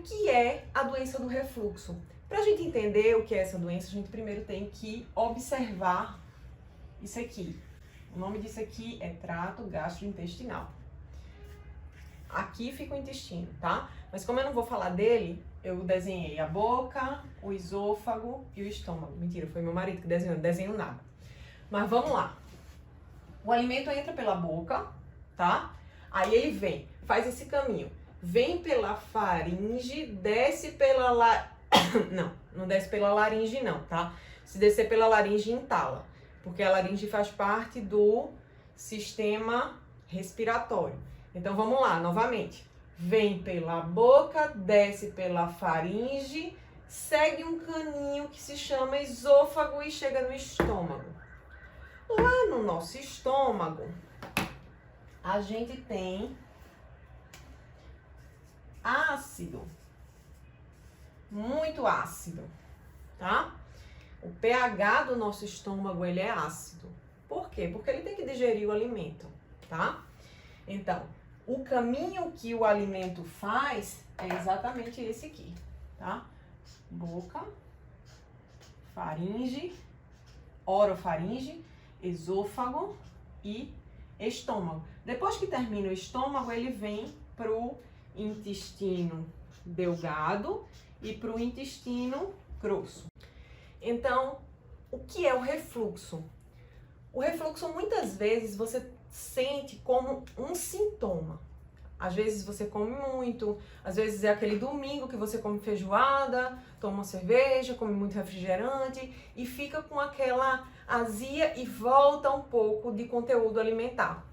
que é a doença do refluxo? Para a gente entender o que é essa doença, a gente primeiro tem que observar isso aqui. O nome disso aqui é trato gastrointestinal. Aqui fica o intestino, tá? Mas como eu não vou falar dele, eu desenhei a boca, o esôfago e o estômago. Mentira, foi meu marido que desenhou, não desenho nada. Mas vamos lá. O alimento entra pela boca, tá? Aí ele vem, faz esse caminho. Vem pela faringe, desce pela não desce pela laringe não, tá? Se descer pela laringe, entala. Porque a laringe faz parte do sistema respiratório. Então vamos lá, novamente. Vem pela boca, desce pela faringe, segue um caninho que se chama esôfago e chega no estômago. Lá no nosso estômago, a gente tem ácido, muito ácido, tá? O pH do nosso estômago, ele é ácido. Por quê? Porque ele tem que digerir o alimento, tá? Então, o caminho que o alimento faz é exatamente esse aqui, tá? Boca, faringe, orofaringe, esôfago e estômago. Depois que termina o estômago, ele vem pro intestino delgado e pro intestino grosso. Então, o que é o refluxo? O refluxo, muitas vezes, você sente como um sintoma. Às vezes você come muito, às vezes é aquele domingo que você come feijoada, toma uma cerveja, come muito refrigerante e fica com aquela azia e volta um pouco de conteúdo alimentar.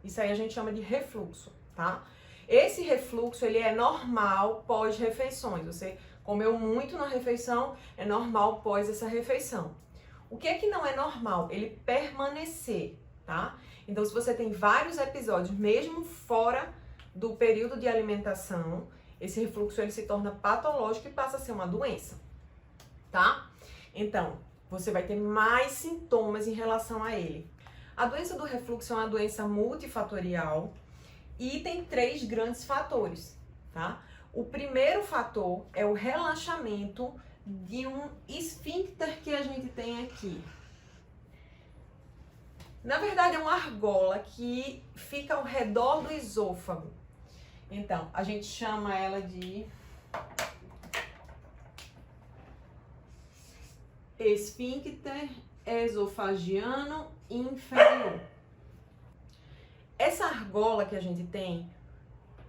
Isso aí a gente chama de refluxo, tá? Esse refluxo, ele é normal pós-refeições. Você comeu muito na refeição, é normal pós essa refeição. O que é que não é normal? Ele permanecer, tá? Então, se você tem vários episódios, mesmo fora do período de alimentação, esse refluxo ele se torna patológico e passa a ser uma doença, tá? Então, você vai ter mais sintomas em relação a ele. A doença do refluxo é uma doença multifatorial e tem 3 grandes fatores, tá? O primeiro fator é o relaxamento de um esfíncter que a gente tem aqui. Na verdade, é uma argola que fica ao redor do esôfago. Então, a gente chama ela de esfíncter esofagiano inferior. Essa argola que a gente tem,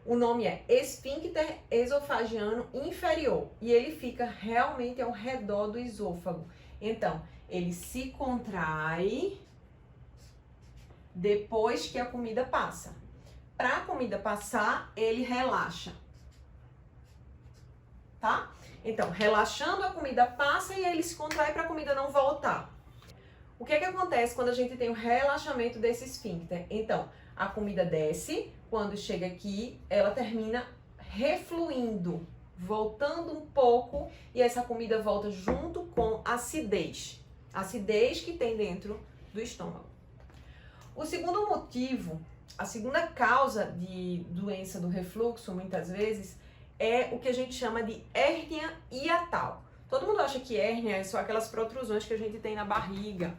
o nome é esfíncter esofagiano inferior e ele fica realmente ao redor do esôfago. Então, ele se contrai depois que a comida passa. Para a comida passar, ele relaxa, tá? Então, relaxando, a comida passa e ele se contrai para a comida não voltar. O que é que acontece quando a gente tem o relaxamento desse esfíncter? Então, a comida desce, quando chega aqui, ela termina refluindo, voltando um pouco e essa comida volta junto com acidez. Acidez que tem dentro do estômago. O segundo motivo, a segunda causa de doença do refluxo, muitas vezes, é o que a gente chama de hérnia hiatal. Todo mundo acha que hérnia são aquelas protrusões que a gente tem na barriga,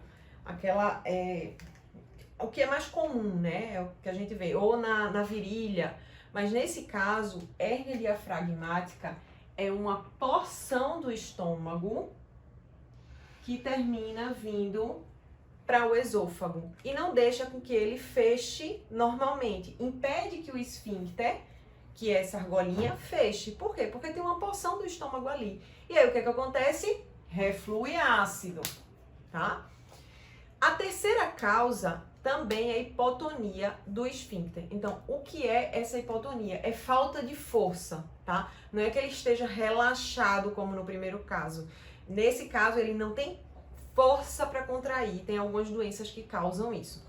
o que é mais comum, né? É o que a gente vê, ou na virilha. Mas nesse caso, hérnia diafragmática é uma porção do estômago que termina vindo para o esôfago e não deixa com que ele feche normalmente. Impede que o esfíncter, que é essa argolinha, feche. Por quê? Porque tem uma porção do estômago ali. E aí o que é que acontece? Reflui ácido, tá? A terceira causa também é a hipotonia do esfíncter. Então, o que é essa hipotonia? É falta de força, tá? Não é que ele esteja relaxado como no primeiro caso. Nesse caso, ele não tem força para contrair. Tem algumas doenças que causam isso.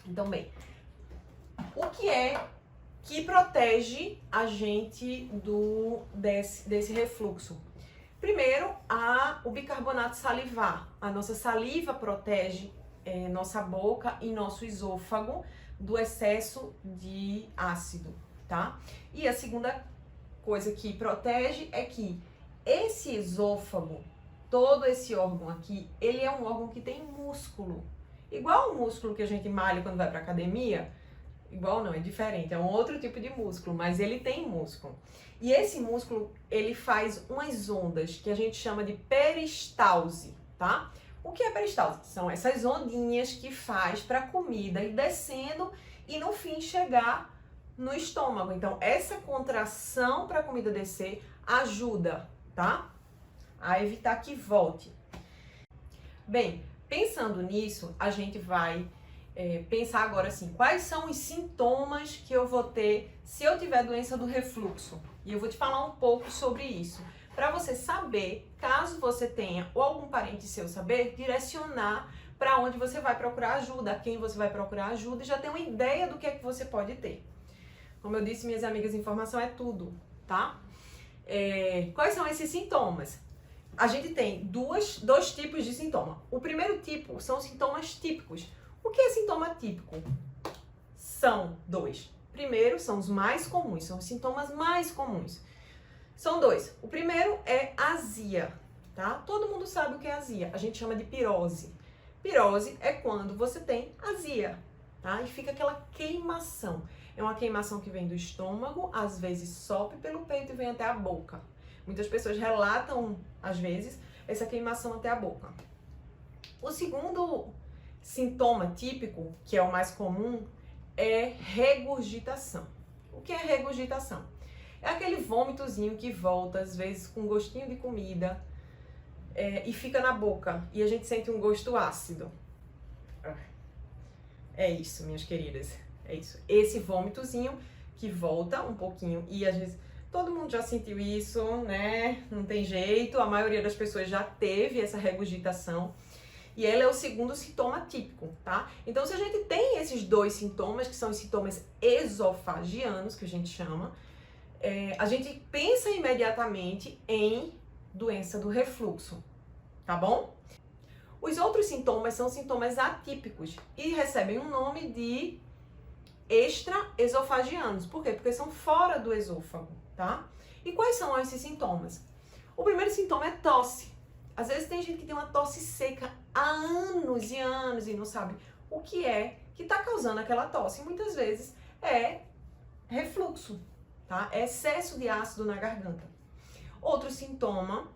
Então, bem, o que é que protege a gente desse refluxo? Primeiro, o bicarbonato salivar. A nossa saliva protege nossa boca e nosso esôfago do excesso de ácido, tá? E a segunda coisa que protege é que esse esôfago, todo esse órgão aqui, ele é um órgão que tem músculo. Igual o músculo que a gente malha quando vai para academia, igual não, é diferente, é um outro tipo de músculo, mas ele tem músculo. E esse músculo, ele faz umas ondas que a gente chama de peristalse, tá? O que é peristalse? São essas ondinhas que faz para a comida ir descendo e no fim chegar no estômago. Então, essa contração para a comida descer ajuda, tá? A evitar que volte. Bem, pensando nisso, a gente vai pensar agora assim, quais são os sintomas que eu vou ter se eu tiver doença do refluxo? E eu vou te falar um pouco sobre isso, para você saber, caso você tenha ou algum parente seu saber, direcionar para onde você vai procurar ajuda, a quem você vai procurar ajuda e já ter uma ideia do que é que você pode ter. Como eu disse, minhas amigas, informação é tudo, tá? Quais são esses sintomas? A gente tem dois tipos de sintoma. O primeiro tipo são sintomas típicos. O que é sintoma típico? São dois. Primeiro, são os mais comuns, são os sintomas mais comuns. São dois. O primeiro é azia, tá? Todo mundo sabe o que é azia. A gente chama de pirose. Pirose é quando você tem azia, tá? E fica aquela queimação. É uma queimação que vem do estômago, às vezes sobe pelo peito e vem até a boca. Muitas pessoas relatam, às vezes, essa queimação até a boca. O segundo sintoma típico, que é o mais comum, é regurgitação. O que é regurgitação? É aquele vômitozinho que volta, às vezes, com gostinho de comida e fica na boca. E a gente sente um gosto ácido. É isso, minhas queridas. É isso. Esse vômitozinho que volta um pouquinho e às vezes todo mundo já sentiu isso, né? Não tem jeito, a maioria das pessoas já teve essa regurgitação. E ela é o segundo sintoma típico, tá? Então, se a gente tem esses dois sintomas, que são os sintomas esofagianos, que a gente chama, a gente pensa imediatamente em doença do refluxo, tá bom? Os outros sintomas são sintomas atípicos e recebem um nome de extraesofagianos. Por quê? Porque são fora do esôfago, tá? E quais são esses sintomas? O primeiro sintoma é tosse. Às vezes tem gente que tem uma tosse seca há anos e anos e não sabe o que é que está causando aquela tosse. Muitas vezes é refluxo, tá? É excesso de ácido na garganta. Outro sintoma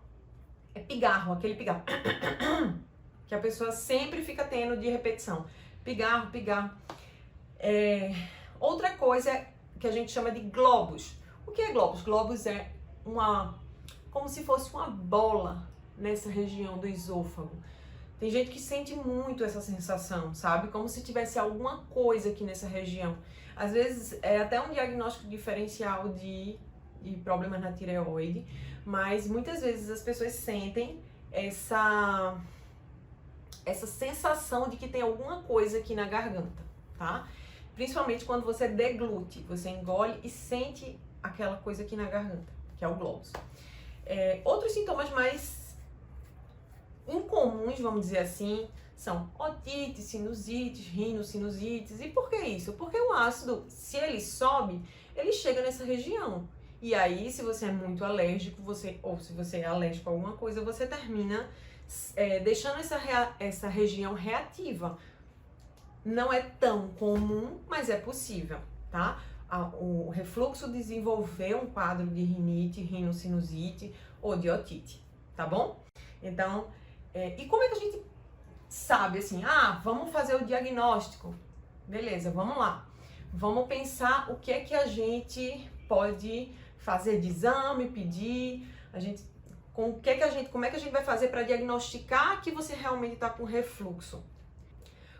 é pigarro, aquele pigarro que a pessoa sempre fica tendo de repetição. Pigarro, pigarro. Outra coisa que a gente chama de globos. O que é globos? Globos é como se fosse uma bola nessa região do esôfago. Tem gente que sente muito essa sensação, sabe? Como se tivesse alguma coisa aqui nessa região. Às vezes é até um diagnóstico diferencial de problemas na tireoide, mas muitas vezes as pessoas sentem essa sensação de que tem alguma coisa aqui na garganta, tá? Principalmente quando você deglute, você engole e sente aquela coisa aqui na garganta, que é o globus. Outros sintomas mais incomuns, vamos dizer assim, são otite, sinusite, rinossinusites. E por que isso? Porque o ácido, se ele sobe, ele chega nessa região. E aí, se você é muito alérgico, ou se você é alérgico a alguma coisa, você termina deixando essa região reativa. Não é tão comum, mas é possível, tá? O refluxo desenvolver um quadro de rinite, rinocinusite ou de otite, tá bom? Então, e como é que a gente sabe assim, vamos fazer o diagnóstico? Beleza, vamos lá. Vamos pensar o que é que a gente pode fazer de exame, pedir, como é que a gente vai fazer para diagnosticar que você realmente está com refluxo?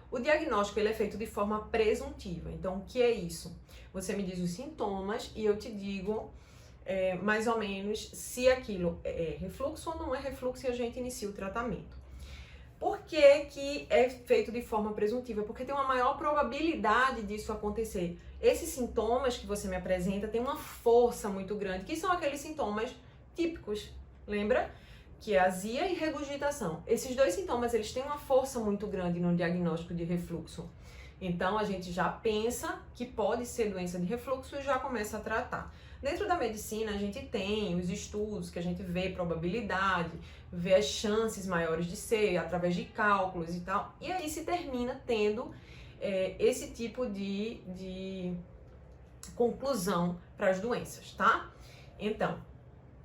O diagnóstico ele é feito de forma presuntiva. Então, o que é isso? Você me diz os sintomas e eu te digo mais ou menos se aquilo é refluxo ou não é refluxo e a gente inicia o tratamento. Por que que é feito de forma presuntiva? Porque tem uma maior probabilidade disso acontecer. Esses sintomas que você me apresenta têm uma força muito grande, que são aqueles sintomas típicos, lembra? Que é azia e regurgitação. Esses dois sintomas, eles têm uma força muito grande no diagnóstico de refluxo. Então, a gente já pensa que pode ser doença de refluxo e já começa a tratar. Dentro da medicina, a gente tem os estudos que a gente vê probabilidade, vê as chances maiores de ser, através de cálculos e tal, e aí se termina tendo esse tipo de conclusão para as doenças, tá? Então,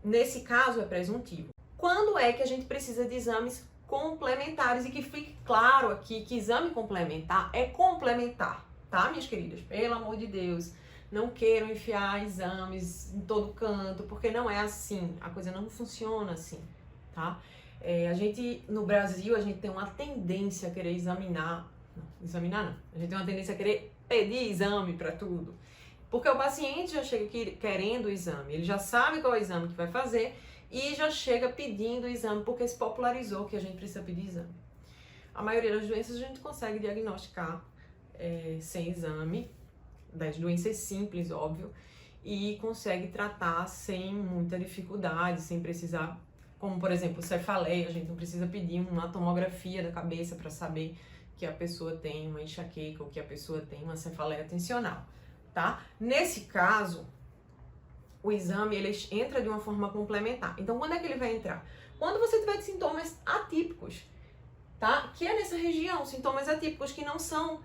nesse caso é presuntivo. Quando é que a gente precisa de exames complementares? E que fique claro aqui que exame complementar é complementar, tá, minhas queridas? Pelo amor de Deus, não queiram enfiar exames em todo canto, porque não é assim, a coisa não funciona assim, tá? A gente, no Brasil, a gente tem uma tendência a querer examinar não, a gente tem uma tendência a querer pedir exame para tudo, porque o paciente já chega querendo o exame, ele já sabe qual é o exame que vai fazer e já chega pedindo o exame porque se popularizou que a gente precisa pedir exame. A maioria das doenças a gente consegue diagnosticar sem exame, das doenças simples, óbvio, e consegue tratar sem muita dificuldade, sem precisar, como por exemplo, cefaleia, a gente não precisa pedir uma tomografia da cabeça para saber que a pessoa tem uma enxaqueca ou que a pessoa tem uma cefaleia tensional, tá? Nesse caso, o exame ele entra de uma forma complementar. Então, quando é que ele vai entrar? Quando você tiver sintomas atípicos, tá? Que é nessa região, sintomas atípicos que não são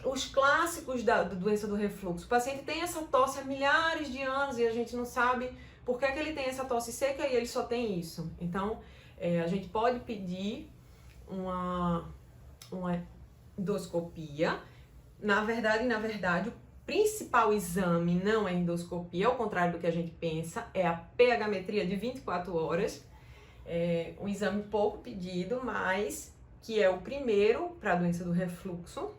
os clássicos da doença do refluxo. O paciente tem essa tosse há milhares de anos e a gente não sabe por que ele tem essa tosse seca e ele só tem isso. Então, a gente pode pedir uma endoscopia. Na verdade, o principal exame não é endoscopia, ao contrário do que a gente pensa, é a pH-metria de 24 horas. Um exame pouco pedido, mas que é o primeiro para a doença do refluxo.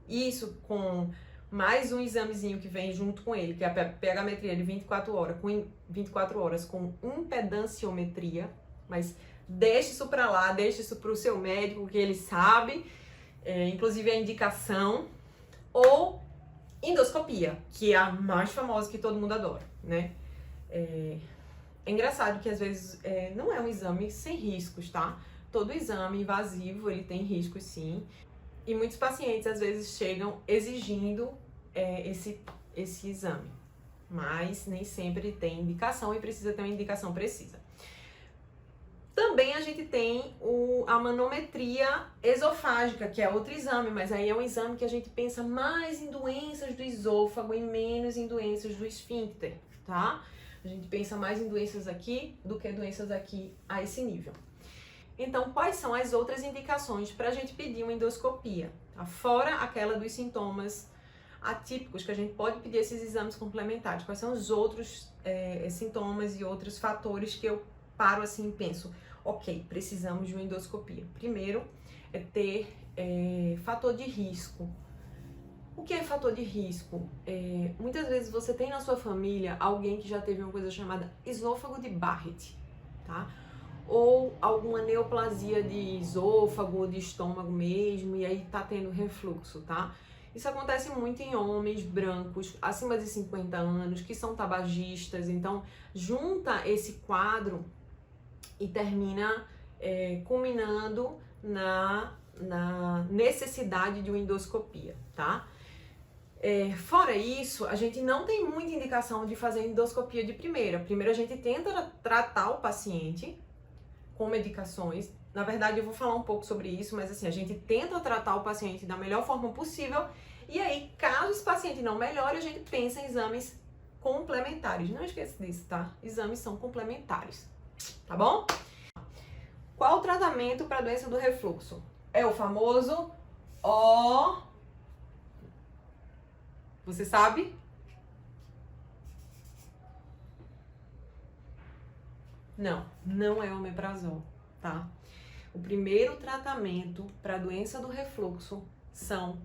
Isso com mais um examezinho que vem junto com ele, que é a pH-metria de 24 horas com impedanciometria, mas deixe isso para lá, deixe isso para o seu médico, que ele sabe, inclusive a indicação, ou endoscopia, que é a mais famosa que todo mundo adora, né? É engraçado que às vezes não é um exame sem riscos, tá? Todo exame invasivo, ele tem riscos sim, e muitos pacientes às vezes chegam exigindo esse exame, mas nem sempre tem indicação e precisa ter uma indicação precisa. Também a gente tem a manometria esofágica, que é outro exame, mas aí é um exame que a gente pensa mais em doenças do esôfago e menos em doenças do esfíncter, tá? A gente pensa mais em doenças aqui do que doenças aqui a esse nível. Então, quais são as outras indicações para a gente pedir uma endoscopia? Tá? Fora aquela dos sintomas atípicos, que a gente pode pedir esses exames complementares. Quais são os outros sintomas e outros fatores que eu paro assim e penso, ok, precisamos de uma endoscopia. Primeiro é ter fator de risco. O que é fator de risco? Muitas vezes você tem na sua família alguém que já teve uma coisa chamada esôfago de Barrett, tá? Ou alguma neoplasia de esôfago, de estômago mesmo, e aí tá tendo refluxo, tá? Isso acontece muito em homens brancos acima de 50 anos, que são tabagistas, então junta esse quadro e termina culminando na necessidade de uma endoscopia, tá? Fora isso, a gente não tem muita indicação de fazer endoscopia de primeira. Primeiro a gente tenta tratar o paciente com medicações. Na verdade, eu vou falar um pouco sobre isso, mas assim, a gente tenta tratar o paciente da melhor forma possível. E aí, caso esse paciente não melhore, a gente pensa em exames complementares. Não esqueça disso, tá? Exames são complementares, tá bom? Qual o tratamento para a doença do refluxo? É o famoso Você sabe? Não é omeprazol, tá? O primeiro tratamento para a doença do refluxo são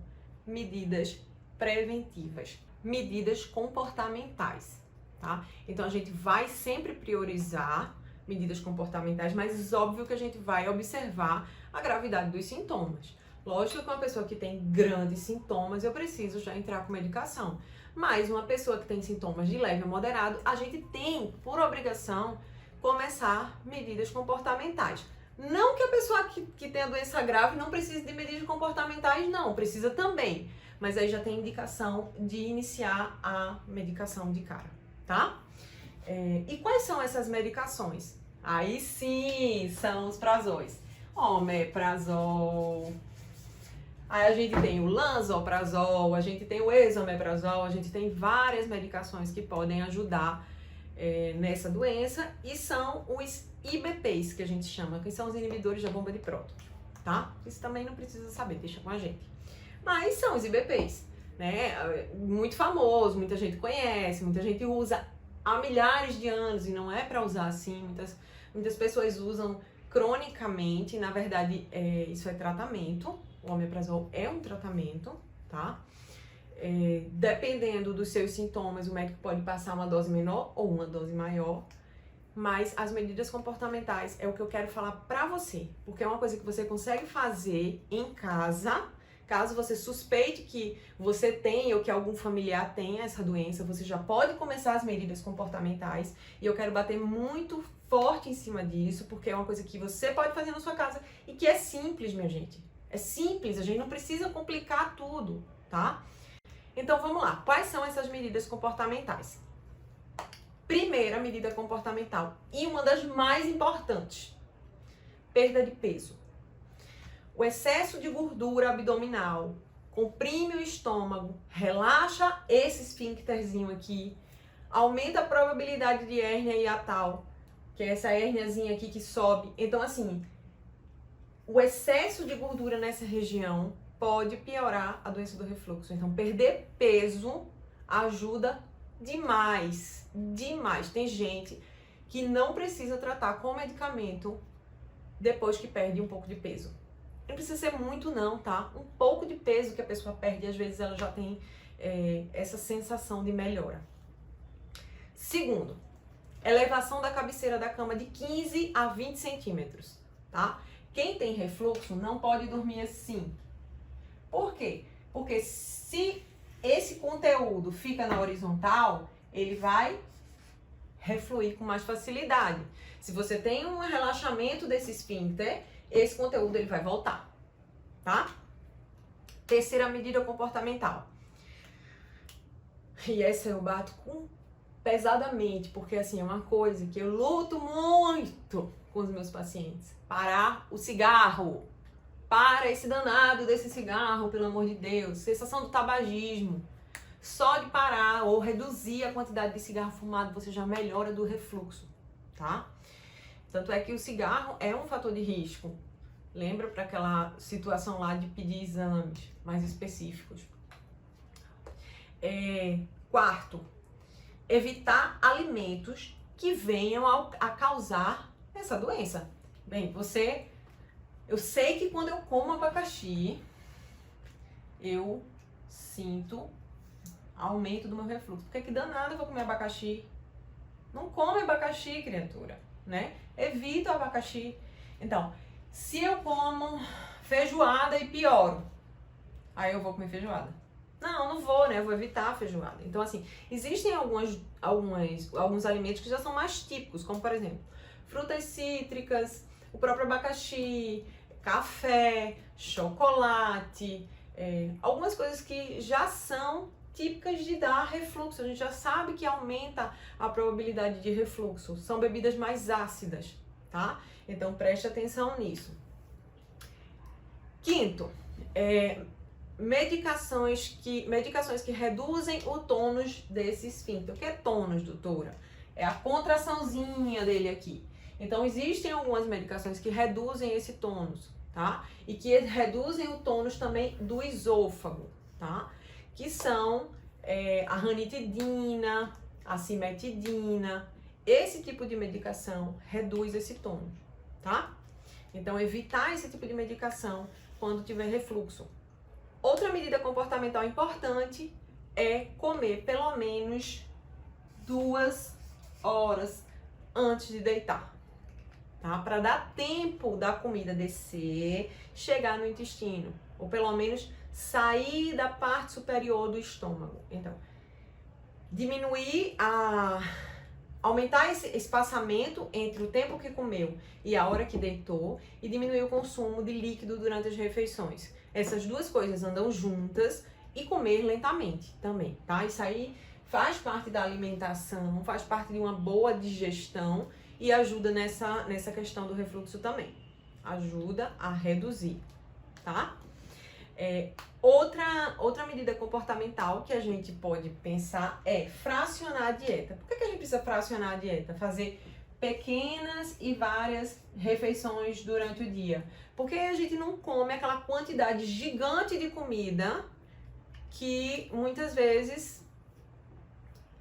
medidas preventivas, medidas comportamentais, tá? Então a gente vai sempre priorizar medidas comportamentais, mas óbvio que a gente vai observar a gravidade dos sintomas. Lógico que uma pessoa que tem grandes sintomas, eu preciso já entrar com medicação. Mas uma pessoa que tem sintomas de leve a moderado, a gente tem, por obrigação, começar medidas comportamentais. Não que a pessoa que tem a doença grave não precise de medidas comportamentais, não, precisa também. Mas aí já tem indicação de iniciar a medicação de cara, tá? E quais são essas medicações? Aí sim, são os prazóis. Omeprazol. Aí a gente tem o lansoprazol, a gente tem o esomeprazol, a gente tem várias medicações que podem ajudar nessa doença e são os IBPs, que a gente chama, que são os inibidores da bomba de próton, tá? Isso também não precisa saber, deixa com a gente. Mas são os IBPs, né? Muito famoso, muita gente conhece, muita gente usa há milhares de anos e não é para usar assim, muitas pessoas usam cronicamente, na verdade isso é tratamento. O omeprazol é um tratamento, tá? Dependendo dos seus sintomas, o médico pode passar uma dose menor ou uma dose maior, mas as medidas comportamentais é o que eu quero falar pra você, porque é uma coisa que você consegue fazer em casa. Caso você suspeite que você tem ou que algum familiar tenha essa doença, você já pode começar as medidas comportamentais. E eu quero bater muito forte em cima disso, porque é uma coisa que você pode fazer na sua casa e que é simples, minha gente. É simples, a gente não precisa complicar tudo, tá? Então vamos lá, quais são essas medidas comportamentais? Primeira medida comportamental, e uma das mais importantes, perda de peso. O excesso de gordura abdominal comprime o estômago, relaxa esse esfíncterzinho aqui, aumenta a probabilidade de hérnia hiatal, que é essa hérniazinha aqui que sobe. Então assim, o excesso de gordura nessa região pode piorar a doença do refluxo. Então, perder peso ajuda demais, demais. Tem gente que não precisa tratar com medicamento depois que perde um pouco de peso. Não precisa ser muito não, tá? Um pouco de peso que a pessoa perde, às vezes ela já tem essa sensação de melhora. Segundo, elevação da cabeceira da cama de 15 a 20 centímetros, tá? Quem tem refluxo não pode dormir assim. Por quê? Porque se esse conteúdo fica na horizontal, ele vai refluir com mais facilidade. Se você tem um relaxamento desse esfíncter, esse conteúdo ele vai voltar, tá? Terceira medida comportamental. E essa eu bato pesadamente, porque assim, é uma coisa que eu luto muito com os meus pacientes. Parar o cigarro. Para esse danado desse cigarro, pelo amor de Deus. Cessação do tabagismo. Só de parar ou reduzir a quantidade de cigarro fumado, você já melhora do refluxo, tá? Tanto é que o cigarro é um fator de risco. Lembra para aquela situação lá de pedir exames mais específicos. Quarto, evitar alimentos que venham a causar essa doença. Bem, eu sei que quando eu como abacaxi, eu sinto aumento do meu refluxo. Porque que danado eu vou comer abacaxi? Não come abacaxi, criatura, né? Evita o abacaxi. Então, se eu como feijoada e pioro, aí eu vou comer feijoada. Não vou, né? Eu vou evitar a feijoada. Então, assim, existem alguns alimentos que já são mais típicos, como, por exemplo, frutas cítricas, o próprio abacaxi, café, chocolate, algumas coisas que já são típicas de dar refluxo. A gente já sabe que aumenta a probabilidade de refluxo. São bebidas mais ácidas, tá? Então, preste atenção nisso. Quinto, medicações que reduzem o tônus desse esfíncter. O que é tônus, doutora? É a contraçãozinha dele aqui. Então, existem algumas medicações que reduzem esse tônus, tá? E que reduzem o tônus também do esôfago, tá? Que são a ranitidina, a cimetidina. Esse tipo de medicação reduz esse tônus, tá? Então, evitar esse tipo de medicação quando tiver refluxo. Outra medida comportamental importante é comer pelo menos 2 horas antes de deitar, tá? Para dar tempo da comida descer, chegar no intestino, ou pelo menos sair da parte superior do estômago. Então, aumentar esse espaçamento entre o tempo que comeu e a hora que deitou e diminuir o consumo de líquido durante as refeições. Essas duas coisas andam juntas e comer lentamente também, tá? Isso aí faz parte da alimentação, faz parte de uma boa digestão e ajuda nessa questão do refluxo também. Ajuda a reduzir, tá? Outra medida comportamental que a gente pode pensar é fracionar a dieta. Por que a gente precisa fracionar a dieta? Fazer pequenas e várias refeições durante o dia. Porque a gente não come aquela quantidade gigante de comida que muitas vezes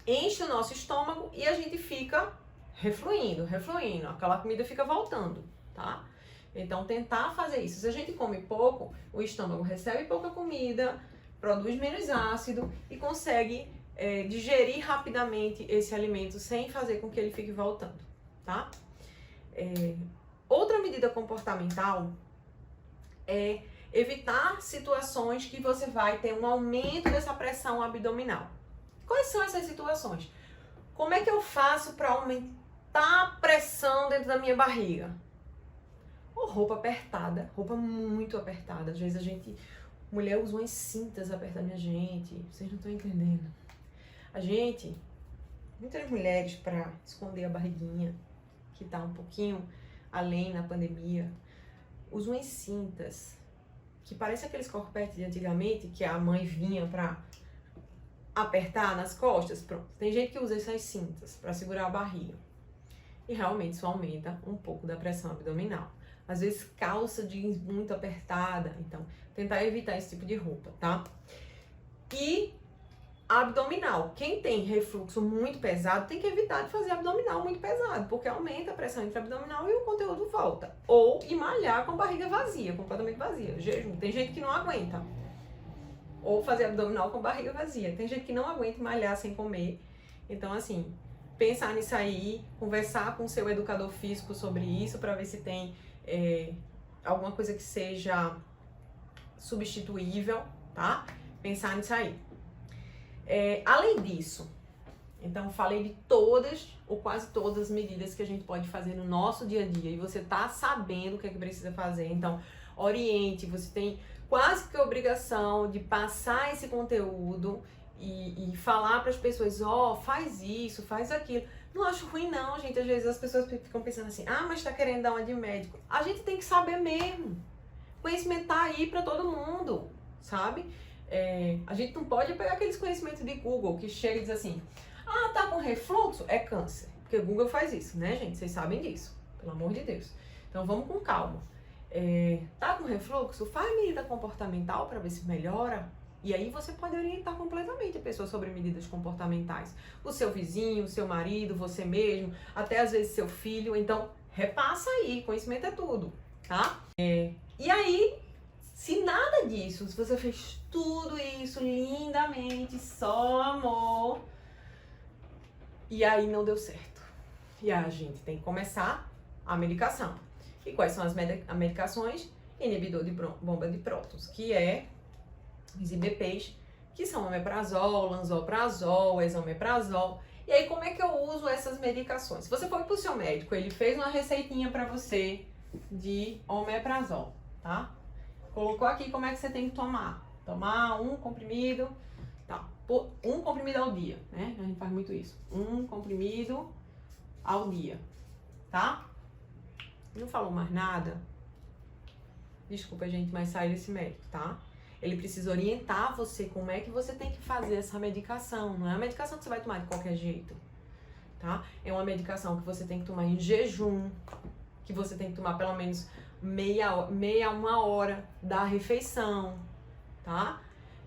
enche o nosso estômago e a gente fica refluindo, aquela comida fica voltando, tá? Então, tentar fazer isso. Se a gente come pouco, o estômago recebe pouca comida, produz menos ácido e consegue digerir rapidamente esse alimento sem fazer com que ele fique voltando, tá? Outra medida comportamental é evitar situações que você vai ter um aumento dessa pressão abdominal. Quais são essas situações? Como é que eu faço para aumentar a pressão dentro da minha barriga? Ou roupa apertada, roupa muito apertada. Às vezes mulher usa umas cintas apertando a gente, vocês não estão entendendo. Muitas mulheres, para esconder a barriguinha, que tá um pouquinho além na pandemia, usam umas cintas, que parece aqueles corpetes de antigamente, que a mãe vinha pra apertar nas costas. Pronto. Tem gente que usa essas cintas para segurar a barriga. E realmente isso aumenta um pouco da pressão abdominal. Às vezes calça jeans muito apertada, então tentar evitar esse tipo de roupa, tá? E abdominal. Quem tem refluxo muito pesado tem que evitar de fazer abdominal muito pesado, porque aumenta a pressão intraabdominal e o conteúdo volta. Ou malhar com a barriga vazia, completamente vazia, jejum. Tem gente que não aguenta. Ou fazer abdominal com barriga vazia. Tem gente que não aguenta malhar sem comer. Então, assim, pensar nisso aí, conversar com o seu educador físico sobre isso, para ver se tem alguma coisa que seja substituível, tá? Pensar nisso aí. Além disso, então falei de todas ou quase todas as medidas que a gente pode fazer no nosso dia a dia e você tá sabendo o que é que precisa fazer. Então, oriente, você tem quase que a obrigação de passar esse conteúdo e falar para as pessoas, faz isso, faz aquilo. Não acho ruim não, gente. Às vezes as pessoas ficam pensando assim, mas tá querendo dar uma de médico. A gente tem que saber mesmo. Conhecimento tá aí para todo mundo, sabe? A gente não pode pegar aqueles conhecimentos de Google que chega e diz assim, tá com refluxo? É câncer. Porque o Google faz isso, né, gente? Vocês sabem disso, pelo amor de Deus. Então vamos com calma. Tá com refluxo? Faz medida comportamental para ver se melhora. E aí você pode orientar completamente a pessoa sobre medidas comportamentais. O seu vizinho, o seu marido, você mesmo, até às vezes seu filho. Então repassa aí, conhecimento é tudo, tá? E aí, se nada disso, se você fez tudo isso lindamente, só amor, e aí não deu certo. E a gente tem que começar a medicação. E quais são as medicações? Inibidor de bomba de prótons, que é os IBPs, que são omeprazol, lansoprazol, esomeprazol. E aí, como é que eu uso essas medicações? Se você for pro seu médico, ele fez uma receitinha para você de omeprazol, tá? Colocou aqui como é que você tem que tomar. Tomar um comprimido, tá? Um comprimido ao dia, né? A gente faz muito isso. Um comprimido ao dia, tá? Não falou mais nada? Desculpa, gente, mas sai desse médico, tá? Ele precisa orientar você como é que você tem que fazer essa medicação. Não é uma medicação que você vai tomar de qualquer jeito, tá? É uma medicação que você tem que tomar em jejum, que você tem que tomar pelo menos meia uma hora da refeição, tá?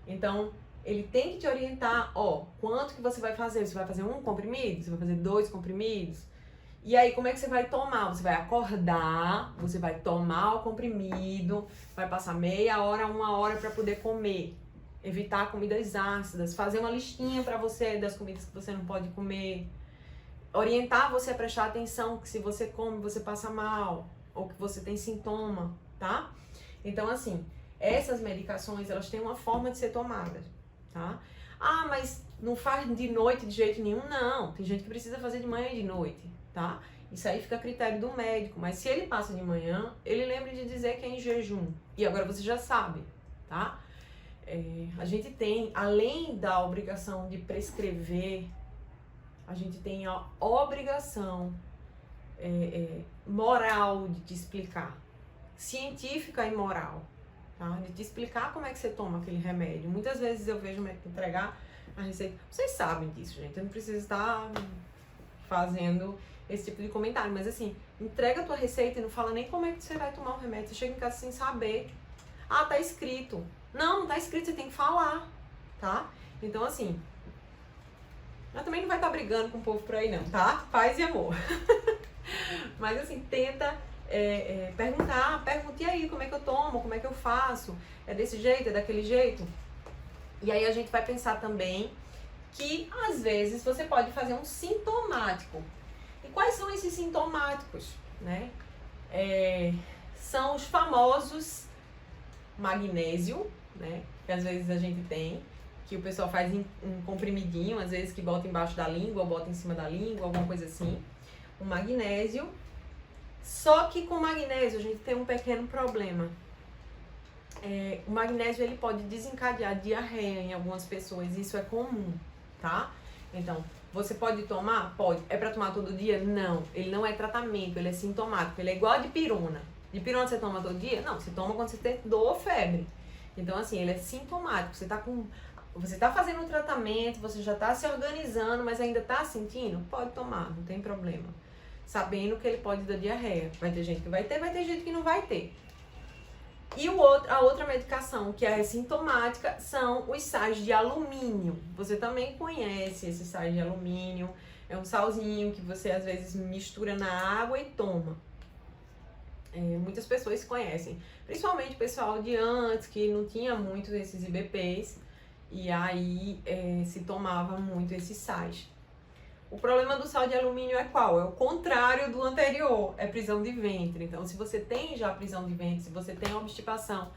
Então, ele tem que te orientar, quanto que você vai fazer? Você vai fazer um comprimido? Você vai fazer 2 comprimidos? E aí, como é que você vai tomar? Você vai acordar, você vai tomar o comprimido, vai passar meia hora, uma hora para poder comer. Evitar comidas ácidas, fazer uma listinha para você das comidas que você não pode comer. Orientar você a prestar atenção que se você come, você passa mal, ou que você tem sintoma, tá? Então, assim, essas medicações, elas têm uma forma de ser tomadas, tá? Mas não faz de noite de jeito nenhum? Não, tem gente que precisa fazer de manhã e de noite, tá? Isso aí fica a critério do médico, mas se ele passa de manhã, ele lembra de dizer que é em jejum. E agora você já sabe, tá? A gente tem, além da obrigação de prescrever, a gente tem a obrigação moral de te explicar, científica e moral, tá? De te explicar como é que você toma aquele remédio. Muitas vezes eu vejo o médico entregar a receita. Vocês sabem disso, gente. Eu não preciso estar fazendo esse tipo de comentário, mas assim, entrega a tua receita e não fala nem como é que você vai tomar o remédio. Você chega em casa sem saber. Ah, tá escrito. Não tá escrito, você tem que falar, tá? Então assim, mas também não vai estar brigando com o povo por aí não, tá? Paz e amor. Mas assim, tenta pergunte aí como é que eu tomo, como é que eu faço, é desse jeito, é daquele jeito. E aí a gente vai pensar também que às vezes você pode fazer um sintomático. E quais são esses sintomáticos, né? São os famosos magnésio, né? Que às vezes a gente tem, que o pessoal faz em comprimidinho, às vezes que bota embaixo da língua, ou bota em cima da língua, alguma coisa assim. O magnésio. Só que com magnésio a gente tem um pequeno problema. O magnésio ele pode desencadear diarreia em algumas pessoas, isso é comum, tá? Então, você pode tomar? Pode. É pra tomar todo dia? Não. Ele não é tratamento, ele é sintomático. Ele é igual a dipirona. Dipirona você toma todo dia? Não, você toma quando você tem dor ou febre. Então, assim, ele é sintomático. Você tá fazendo um tratamento, você já tá se organizando, mas ainda tá sentindo? Pode tomar, não tem problema. Sabendo que ele pode dar diarreia. Vai ter gente que vai ter gente que não vai ter. E a outra medicação que é sintomática são os sais de alumínio. Você também conhece esses sais de alumínio. É um salzinho que você às vezes mistura na água e toma. Muitais pessoas conhecem. Principalmente o pessoal de antes, que não tinha muito esses IBPs. E aí se tomava muito esses sais. O problema do sal de alumínio é qual? É o contrário do anterior, é prisão de ventre. Então, se você tem já prisão de ventre, se você tem obstipação,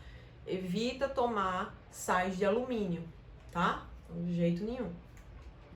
evita tomar sais de alumínio, tá? De jeito nenhum.